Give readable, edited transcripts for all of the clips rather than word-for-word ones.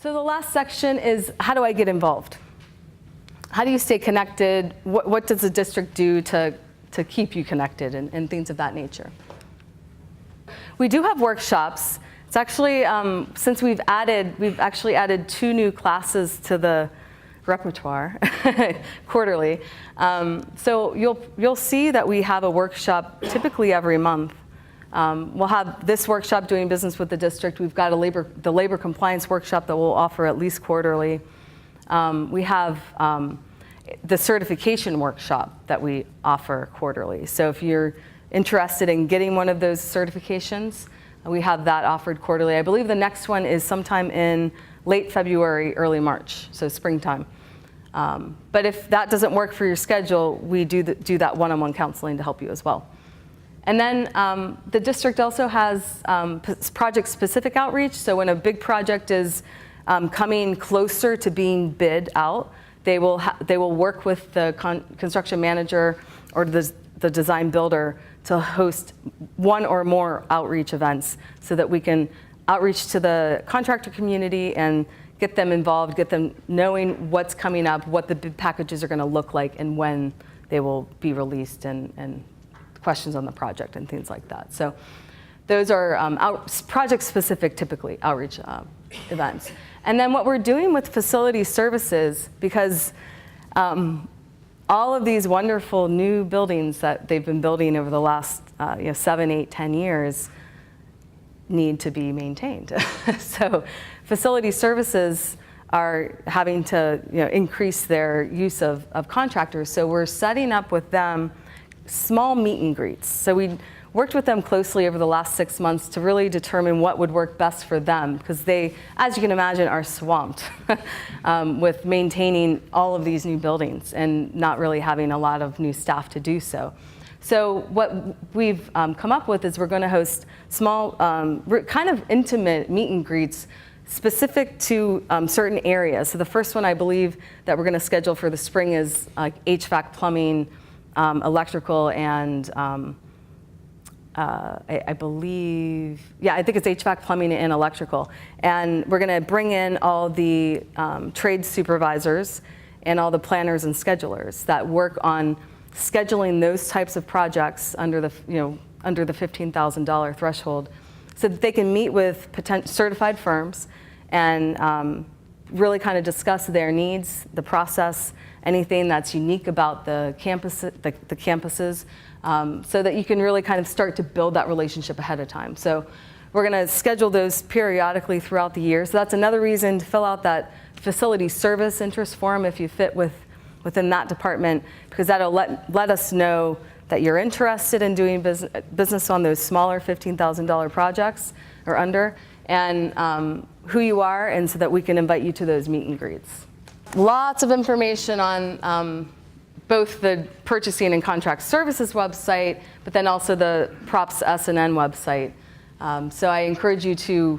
So the last section is, how do I get involved? How do you stay connected? What does the district do to keep you connected and things of that nature? We do have workshops. It's actually, since we've actually added 2 new classes to the repertoire quarterly. So you'll see that we have a workshop typically every month. We'll have this workshop doing business with the district. We've got the labor compliance workshop that we'll offer at least quarterly. We have the certification workshop that we offer quarterly. So if you're interested in getting one of those certifications, we have that offered quarterly. I believe the next one is sometime in late February, early March, so springtime. But if that doesn't work for your schedule, we do that one-on-one counseling to help you as well. And then the district also has project-specific outreach. So when a big project is coming closer to being bid out, they will work with the construction manager or the design builder to host 1 or more outreach events so that we can outreach to the contractor community and get them involved, get them knowing what's coming up, what the bid packages are going to look like, and when they will be released, and questions on the project and things like that. So those are project-specific, typically, outreach events. And then what we're doing with facility services, because all of these wonderful new buildings that they've been building over the last 7, 8, 10 years need to be maintained. So facility services are having to increase their use of contractors. So we're setting up with them small meet and greets. So we worked with them closely over the last 6 months to really determine what would work best for them, because they, as you can imagine, are swamped with maintaining all of these new buildings and not really having a lot of new staff to do so. So what we've come up with is we're going to host small, kind of intimate meet and greets specific to certain areas. So the first one I believe that we're going to schedule for the spring is HVAC, plumbing, electrical, and I believe, I think it's HVAC, plumbing, and electrical. And we're going to bring in all the trade supervisors and all the planners and schedulers that work on scheduling those types of projects under the $15,000 threshold, so that they can meet with certified firms and really kind of discuss their needs, the process, anything that's unique about the campuses, so that you can really kind of start to build that relationship ahead of time. So we're going to schedule those periodically throughout the year. So that's another reason to fill out that facility service interest form if you fit within that department, because that'll let us know that you're interested in doing business on those smaller $15,000 projects or under, and who you are, and so that we can invite you to those meet and greets. Lots of information on both the purchasing and contract services website, but then also the Props S&N website. So I encourage you to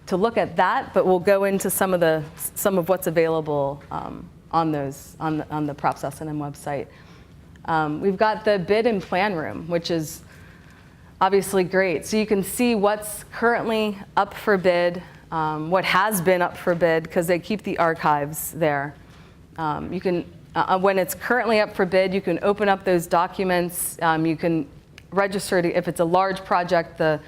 look at that, but we'll go into some of what's available on the Props S&N website. We've got the bid and plan room, which is obviously great. So you can see what's currently up for bid, what has been up for bid, because they keep the archives there. You can, when it's currently up for bid, you can open up those documents. You can register if it's a large project. The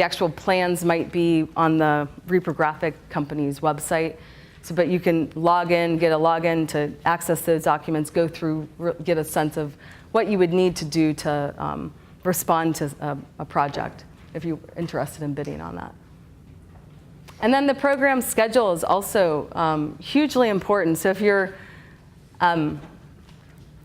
actual plans might be on the reprographic company's website. So, but you can log in, get a login to access those documents, go through, get a sense of what you would need to do to respond to a project if you're interested in bidding on that. And then the program schedule is also hugely important. So if you're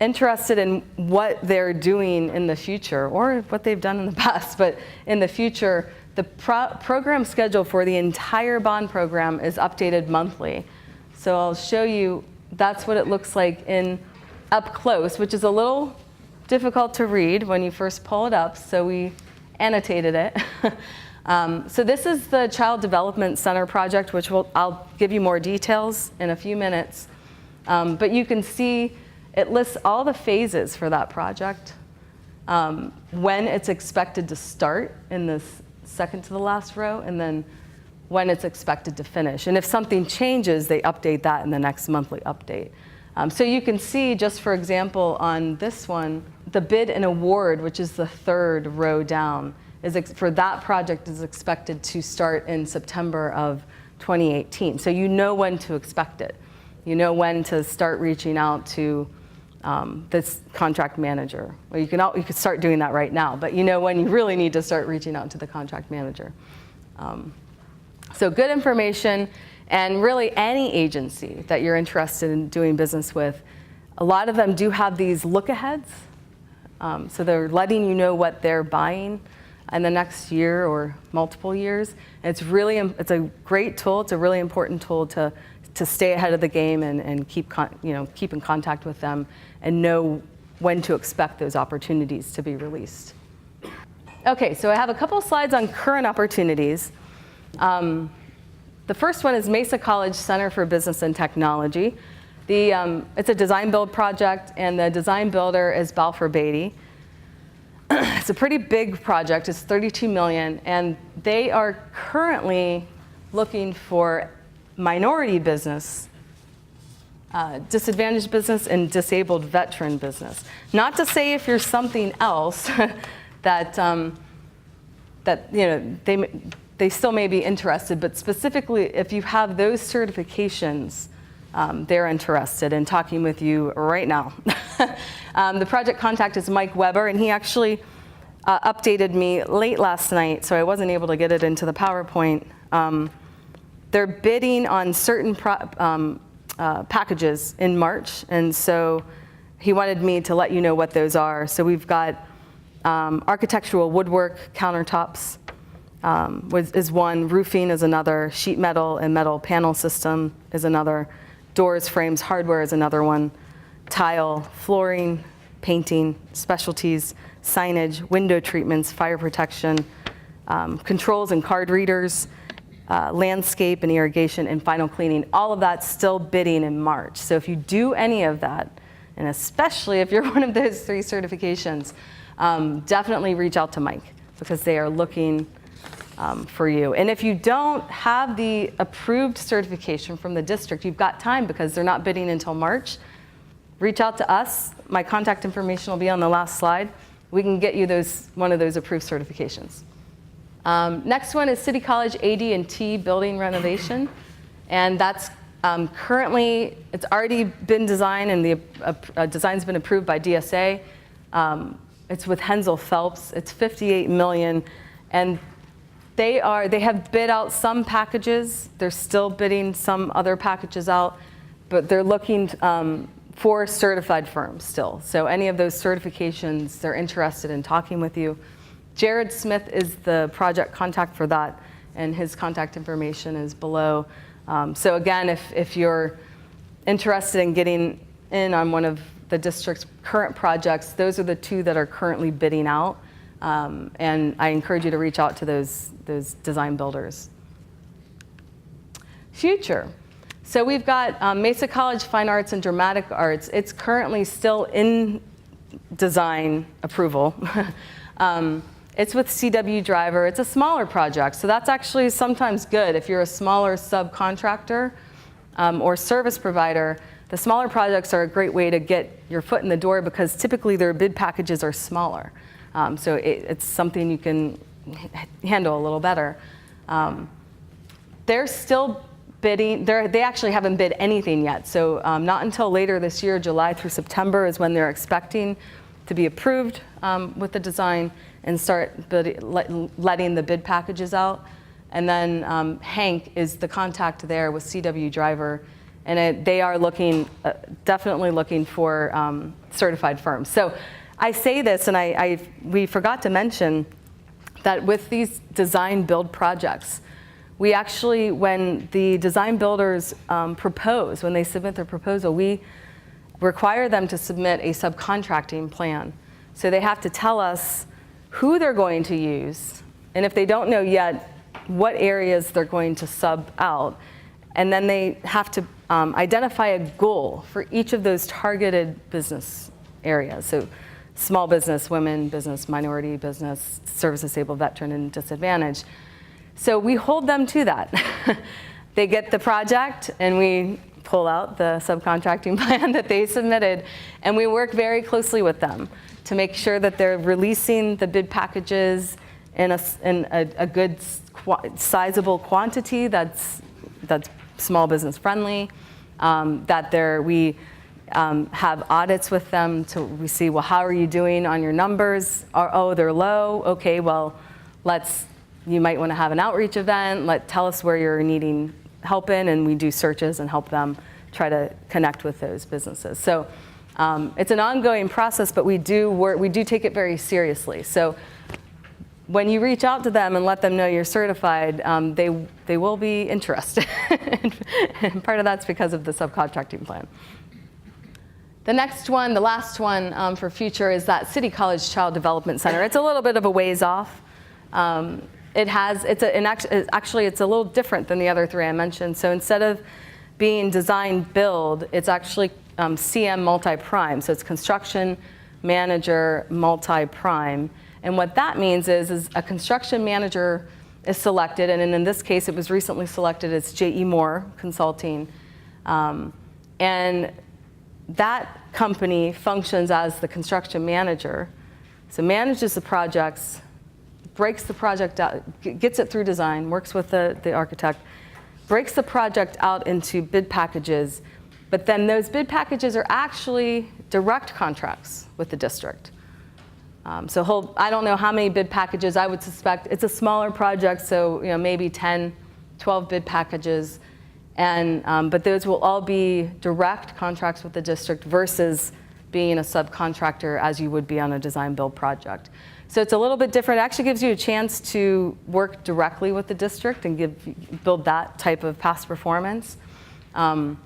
interested in what they're doing in the future, or what they've done in the past, but in the future, the program schedule for the entire bond program is updated monthly. So I'll show you, that's what it looks like up close, which is a little difficult to read when you first pull it up, so we annotated it. So this is the Child Development Center project, which I'll give you more details in a few minutes. But you can see it lists all the phases for that project, when it's expected to start in this second to the last row, and then when it's expected to finish. And if something changes, they update that in the next monthly update. So you can see, just for example, on this one, the bid and award, which is the third row down, for that project is expected to start in September of 2018. So you know when to expect it. You know when to start reaching out to this contract manager. Well, you can start doing that right now, but you know when you really need to start reaching out to the contract manager. So good information, and really any agency that you're interested in doing business with, a lot of them do have these look-aheads. So they're letting you know what they're buying in the next year or multiple years. And it's a great tool. It's a really important tool to stay ahead of the game and keep in contact with them and know when to expect those opportunities to be released. Okay, so I have a couple slides on current opportunities. The first one is Mesa College Center for Business and Technology. It's a design build project, and the design builder is Balfour Beatty. It's a pretty big project. It's $32 million, and they are currently looking for minority business, disadvantaged business, and disabled veteran business. Not to say if you're something else that they still may be interested, but specifically if you have those certifications, they're interested in talking with you right now. The project contact is Mike Weber, and he actually updated me late last night, so I wasn't able to get it into the PowerPoint. They're bidding on certain packages in March, and so he wanted me to let you know what those are. So we've got architectural woodwork, countertops is one, roofing is another, sheet metal and metal panel system is another, doors, frames, hardware is another one, tile, flooring, painting, specialties, signage, window treatments, fire protection, controls and card readers, landscape and irrigation, and final cleaning. All of that's still bidding in March. So if you do any of that, and especially if you're one of those 3 certifications, definitely reach out to Mike, because they are looking for you. And if you don't have the approved certification from the district, you've got time, because they're not bidding until March. Reach out to us. My contact information will be on the last slide. We can get you one of those approved certifications. Next one is City College AD&T building renovation, and that's currently, it's already been designed, and the design's been approved by DSA. It's with Hensel Phelps. It's $58 million, and they have bid out some packages. They're still bidding some other packages out, but they're looking for certified firms still. So any of those certifications, they're interested in talking with you. Jared Smith is the project contact for that, and his contact information is below. So again, if you're interested in getting in on one of the district's current projects, those are the 2 that are currently bidding out. And I encourage you to reach out to those design builders. Future. So we've got Mesa College Fine Arts and Dramatic Arts. It's currently still in design approval. It's with CW Driver. It's a smaller project, so that's actually sometimes good. If you're a smaller subcontractor or service provider, the smaller projects are a great way to get your foot in the door, because typically their bid packages are smaller. So it's something you can handle a little better. They're still bidding. They actually haven't bid anything yet. So not until later this year, July through September, is when they're expecting to be approved with the design and start letting the bid packages out. And then Hank is the contact there with CW Driver, and they are definitely looking for certified firms. So I say this, and we forgot to mention that with these design build projects, we actually, when the design builders propose, when they submit their proposal, we require them to submit a subcontracting plan. So they have to tell us who they're going to use, and if they don't know yet, what areas they're going to sub out. And then they have to identify a goal for each of those targeted business areas. So small business, women business, minority business, service disabled, veteran, and disadvantaged. So we hold them to that. They get the project, and we pull out the subcontracting plan that they submitted, and we work very closely with them to make sure that they're releasing the bid packages in a good sizable quantity that's small business friendly, that we have audits with them we see, well, how are you doing on your numbers? Oh, they're low. Okay, well, you might want to have an outreach event. Tell us where you're needing help in, and we do searches and help them try to connect with those businesses. So it's an ongoing process, but we do take it very seriously. So when you reach out to them and let them know you're certified, they will be interested. And part of that's because of the subcontracting plan. The next one, the last one for future, is that City College Child Development Center. It's a little bit of a ways off. Actually, it's a little different than the other three I mentioned. So instead of being design build, it's actually CM multi-prime. So it's construction manager multi-prime. And what that means is a construction manager is selected, and in this case, it was recently selected as J.E. Moore Consulting. And that company functions as the construction manager. So manages the projects, breaks the project out, gets it through design, works with the architect, breaks the project out into bid packages, but then those bid packages are actually direct contracts with the district. So I don't know how many bid packages. I would suspect it's a smaller project, so maybe 10, 12 bid packages, but those will all be direct contracts with the district versus being a subcontractor as you would be on a design build project. So it's a little bit different. It actually gives you a chance to work directly with the district and build that type of past performance. That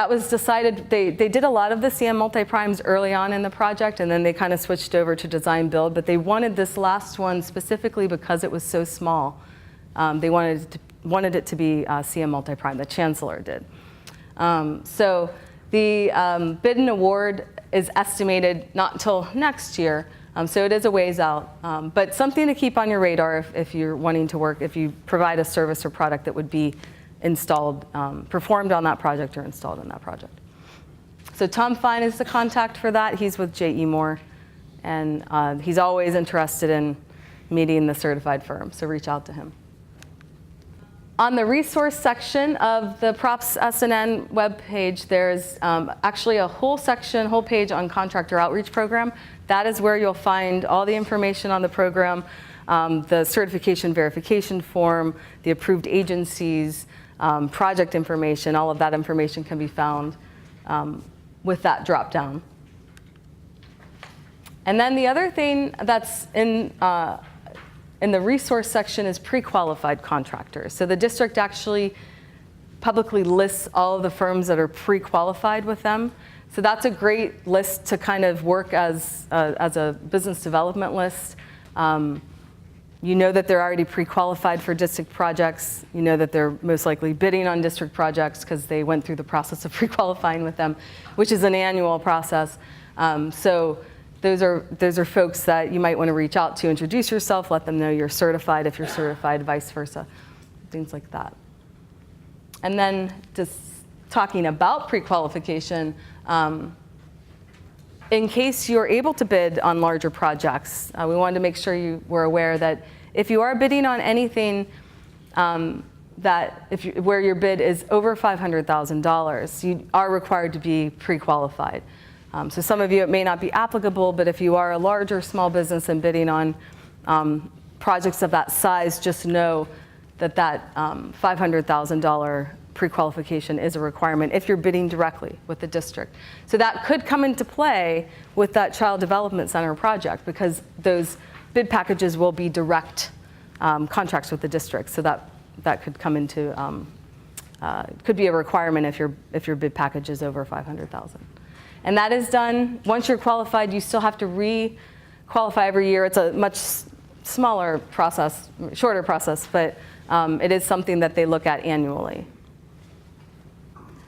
was decided, they did a lot of the CM multi-primes early on in the project, and then they kind of switched over to design build, but they wanted this last one specifically because it was so small. They wanted it to be CM multi-prime, the chancellor did. So the bid and award is estimated not until next year, so it is a ways out, but something to keep on your radar if you're wanting to work, if you provide a service or product that would be installed, performed on that project or installed on that project. So Tom Fine is the contact for that. He's with J.E. Moore, and he's always interested in meeting the certified firm, so reach out to him. On the resource section of the Props SNN webpage, there's actually a whole page on contractor outreach program. That is where you'll find all the information on the program, the certification verification form, the approved agencies, project information. All of that information can be found with that drop down. And then the other thing that's in the resource section is pre-qualified contractors. So the district actually publicly lists all of the firms that are pre-qualified with them. So that's a great list to kind of work as a business development list. You know that they're already pre-qualified for district projects. You know that they're most likely bidding on district projects because they went through the process of pre-qualifying with them, which is an annual process. So those are folks that you might want to reach out to, introduce yourself, let them know you're certified if you're certified, vice versa, things like that. And then just talking about pre-qualification, in case you're able to bid on larger projects, we wanted to make sure you were aware that if you are bidding on anything where your bid is over $500,000, you are required to be pre-qualified. So some of you, it may not be applicable, but if you are a large or small business and bidding on projects of that size, just know that $500,000 pre-qualification is a requirement if you're bidding directly with the district. So that could come into play with that Child Development Center project because those bid packages will be direct contracts with the district. So that could come into, could be a requirement if your bid package is over $500,000. And that is done, once you're qualified, you still have to re-qualify every year. It's a much smaller process, shorter process, but it is something that they look at annually.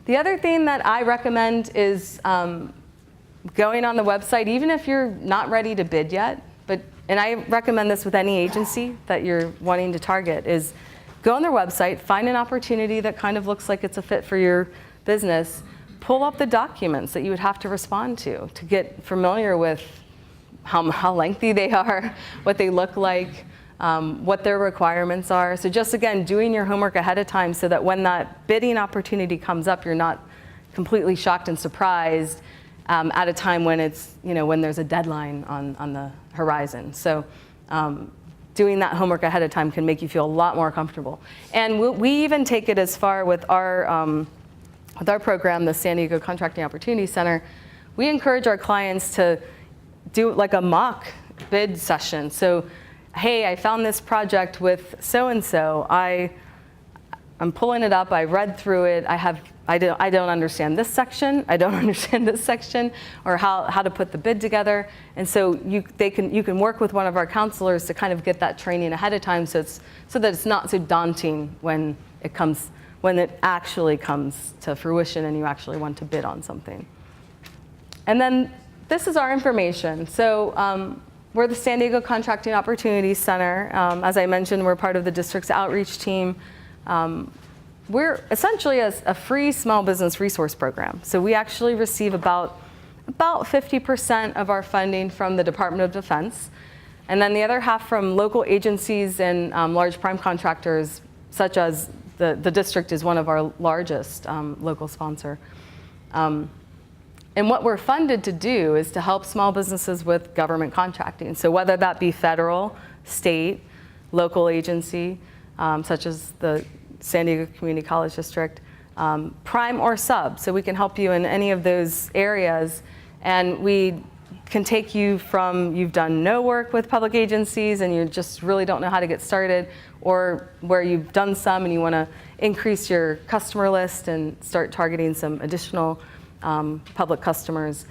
The other thing that I recommend is going on the website, even if you're not ready to bid yet, but and I recommend this with any agency that you're wanting to target, is go on their website, find an opportunity that kind of looks like it's a fit for your business, pull up the documents that you would have to respond to get familiar with how lengthy they are, what they look like, what their requirements are. So just, again, doing your homework ahead of time so that when that bidding opportunity comes up, you're not completely shocked and surprised at a time when it's, when there's a deadline on the horizon. So doing that homework ahead of time can make you feel a lot more comfortable. And we even take it as far with our program, the San Diego Contracting Opportunity Center. We encourage our clients to do like a mock bid session. So, hey, I found this project with so-and-so. I'm pulling it up, I read through it, I don't understand this section, I don't understand this section, or how to put the bid together. And so you can work with one of our counselors to kind of get that training ahead of time so that it's not so daunting when it actually comes to fruition and you actually want to bid on something. And then this is our information. So we're the San Diego Contracting Opportunity Center. As I mentioned, we're part of the district's outreach team. We're essentially a free small business resource program. So we actually receive about 50% of our funding from the Department of Defense, and then the other half from local agencies and large prime contractors, such as the district is one of our largest local sponsor. And what we're funded to do is to help small businesses with government contracting. So whether that be federal, state, local agency, such as the San Diego Community College District, prime or sub. So we can help you in any of those areas. And we can take you from you've done no work with public agencies and you just really don't know how to get started, or where you've done some and you want to increase your customer list and start targeting some additional public customers.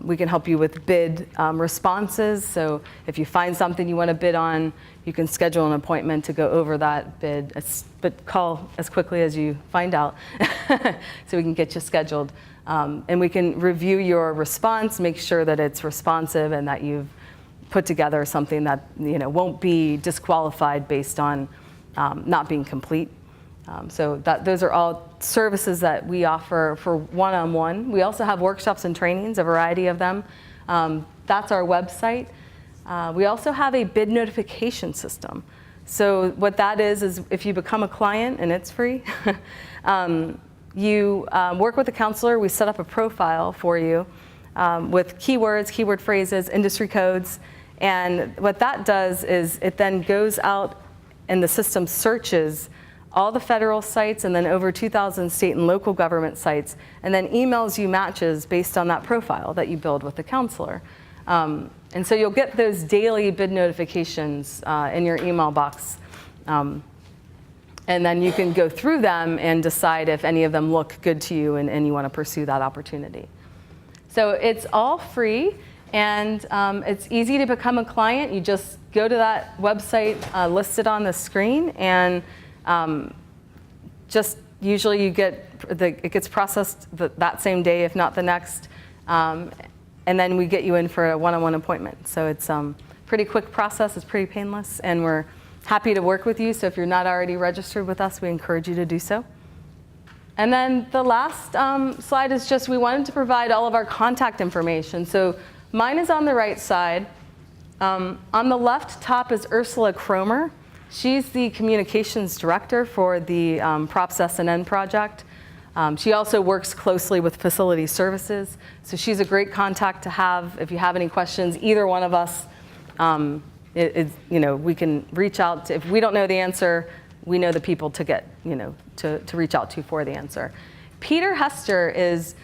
We can help you with bid responses. So if you find something you want to bid on, you can schedule an appointment to go over that bid, but call as quickly as you find out so we can get you scheduled. And we can review your response, make sure that it's responsive and that you've put together something that won't be disqualified based on not being complete. So those are all services that we offer for one-on-one. We also have workshops and trainings, a variety of them. That's our website. We also have a bid notification system. So what that is if you become a client, and it's free, you work with a counselor. We set up a profile for you with keywords, keyword phrases, industry codes. And what that does is it then goes out and the system searches all the federal sites and then over 2,000 state and local government sites, and then emails you matches based on that profile that you build with the counselor. And so you'll get those daily bid notifications in your email box. And then you can go through them and decide if any of them look good to you and you want to pursue that opportunity. So it's all free, and it's easy to become a client. You just go to that website listed on the screen, and just usually it gets processed that same day, if not the next, and then we get you in for a one-on-one appointment. So it's a pretty quick process, it's pretty painless, and we're happy to work with you. So if you're not already registered with us, we encourage you to do so. And then the last slide is just we wanted to provide all of our contact information. So mine is on the right side. On the left top is Ursula Cromer. She's the communications director for the Props S&N project. She also works closely with facility services. So she's a great contact to have if you have any questions. Either one of us, we can reach out to. If we don't know the answer, we know the people to get, to reach out to for the answer. Peter Hester is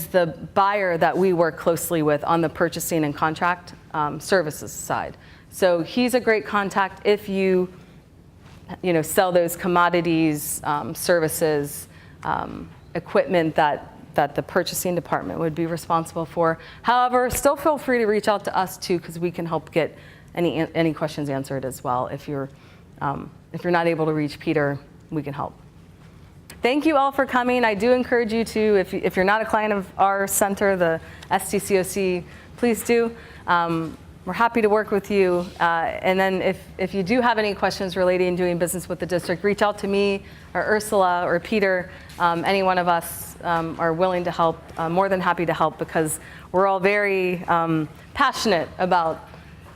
the buyer that we work closely with on the purchasing and contract services side. So he's a great contact if you sell those commodities, services, equipment that the purchasing department would be responsible for. However, still feel free to reach out to us too, because we can help get any questions answered as well. If you're not able to reach Peter, we can help. Thank you all for coming. I do encourage you to, if you're not a client of our center, the SDCOC, please do. We're happy to work with you. And then if you do have any questions relating to doing business with the district, reach out to me or Ursula or Peter. Any one of us are willing to help, more than happy to help, because we're all very passionate about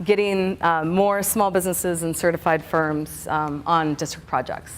getting more small businesses and certified firms on district projects.